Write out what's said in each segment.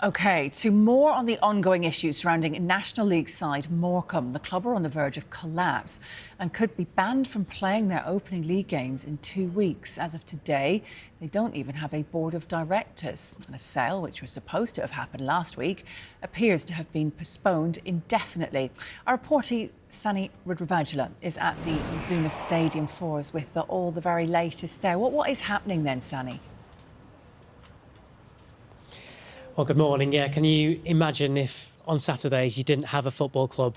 OK, to more on the ongoing issues surrounding National League side Morecambe. The club are on the verge of collapse and could be banned from playing their opening league games in 2 weeks. As of today, they don't even have a board of directors. And a sale, which was supposed to have happened last week, appears to have been postponed indefinitely. Our reporter, Sunny Rudravajula, is at the Zuma Stadium for us with all the very latest there. What is happening then, Sunny? Well, good morning. Yeah, can you imagine if on Saturdays you didn't have a football club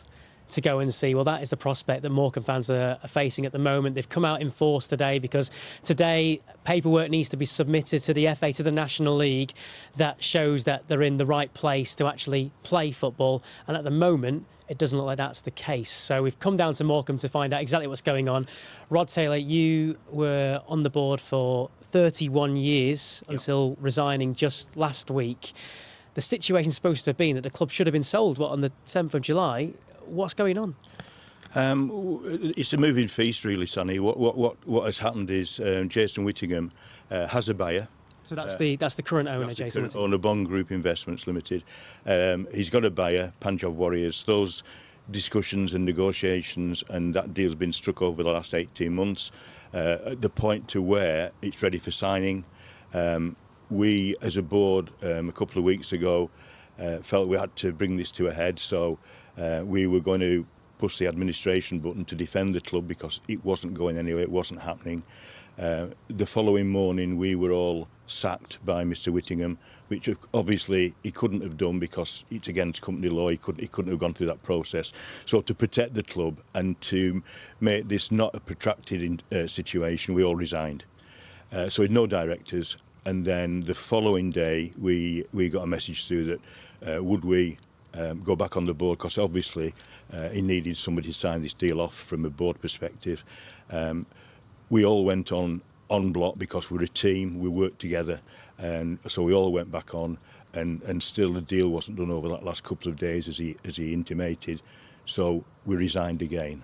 to go and see? Well, that is the prospect that Morecambe fans are facing at the moment. They've come out in force today because today paperwork needs to be submitted to the FA, to the National League, that shows that they're in the right place to actually play football. And at the moment, it doesn't look like that's the case. So we've come down to Morecambe to find out exactly what's going on. Rod Taylor, you were on the board for 31 years until resigning just last week. The situation's supposed to have been that the club should have been sold, on the 7th of July. What's going on? It's a moving feast, really, Sonny. What has happened is Jason Whittingham has a buyer. So that's the current owner, Jason Whittingham. Owner, Bond Group Investments Limited. He's got a buyer, Punjab Warriors. Those discussions and negotiations and that deal's been struck over the last 18 months at the point to where it's ready for signing. We, as a board, a couple of weeks ago, felt we had to bring this to a head. So we were going to push the administration button to defend the club because it wasn't going anywhere, it wasn't happening. The following morning, we were all sacked by Mr. Whittingham, which obviously he couldn't have done because it's against company law. He couldn't have gone through that process. So to protect the club and to make this not a protracted situation, we all resigned. So we had no directors. And then the following day, we got a message through that would we go back on the board, because obviously he needed somebody to sign this deal off from a board perspective. We all went on block because we're a team, we worked together, and so we all went back on, and still the deal wasn't done over that last couple of days as he intimated, so we resigned again.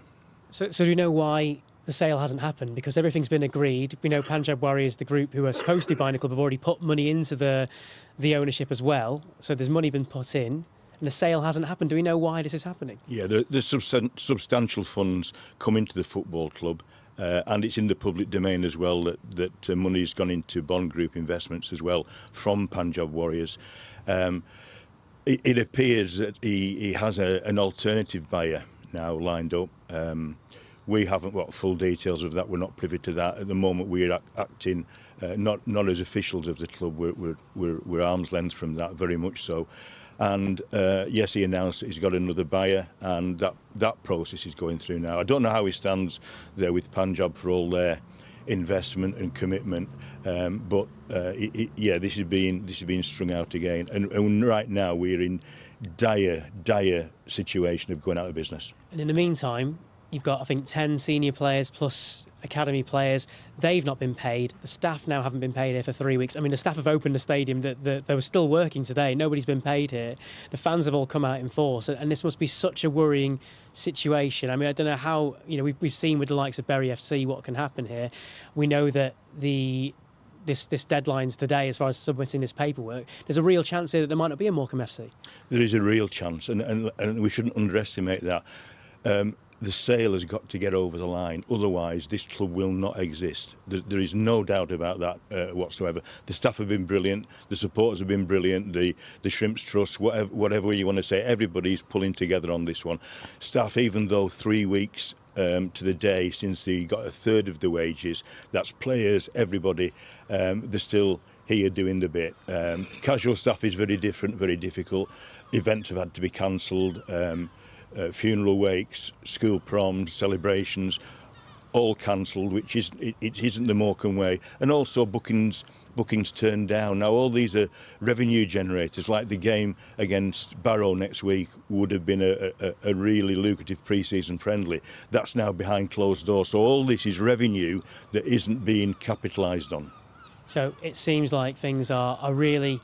So do you know why the sale hasn't happened? Because everything's been agreed. We know Punjab Warriors, the group who are supposed to be buying the club, have already put money into the ownership as well, so there's money been put in. And the sale hasn't happened. Do we know why this is happening? Yeah, there's substantial funds come into the football club, and it's in the public domain as well that money's gone into Bond Group Investments as well from Punjab Warriors. It appears that he has an alternative buyer now lined up. We haven't got full details of that. We're not privy to that at the moment. We're acting not as officials of the club. We're arm's length from that, very much so. And yes, he announced that he's got another buyer, and that process is going through now. I don't know how he stands there with Punjab for all their investment and commitment, but this is being strung out again. And right now we're in dire situation of going out of business. And in the meantime, you've got, I think, 10 senior players plus academy players. They've not been paid. The staff now haven't been paid here for 3 weeks. I mean, the staff have opened the stadium. They were still working today. Nobody's been paid here. The fans have all come out in force. And this must be such a worrying situation. I mean, I don't know how, we've seen with the likes of Bury FC what can happen here. We know that this deadline's today as far as submitting this paperwork. There's a real chance here that there might not be a Morecambe FC. There is a real chance, and we shouldn't underestimate that. The sale has got to get over the line, otherwise this club will not exist. There is no doubt about that whatsoever. The staff have been brilliant, the supporters have been brilliant, the Shrimps Trust, whatever you want to say, everybody's pulling together on this one. Staff, even though 3 weeks to the day since they got a third of the wages, that's players, everybody, they're still here doing the bit. Casual staff is very different, very difficult. Events have had to be cancelled. Funeral wakes, school proms, celebrations, all cancelled, which it isn't the Morecambe way. And also bookings turned down. Now all these are revenue generators, like the game against Barrow next week would have been a really lucrative pre-season friendly. That's now behind closed doors. So all this is revenue that isn't being capitalised on. So it seems like things are really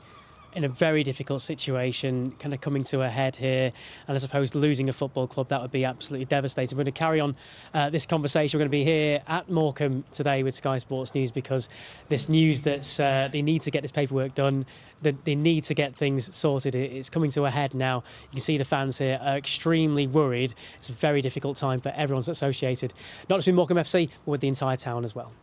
in a very difficult situation, kind of coming to a head here. And I suppose losing a football club, that would be absolutely devastating. We're going to carry on this conversation. We're going to be here at Morecambe today with Sky Sports News, because this news that they need to get this paperwork done, that they need to get things sorted, it's coming to a head now. You can see the fans here are extremely worried. It's a very difficult time for everyone associated, not just with Morecambe FC, but with the entire town as well.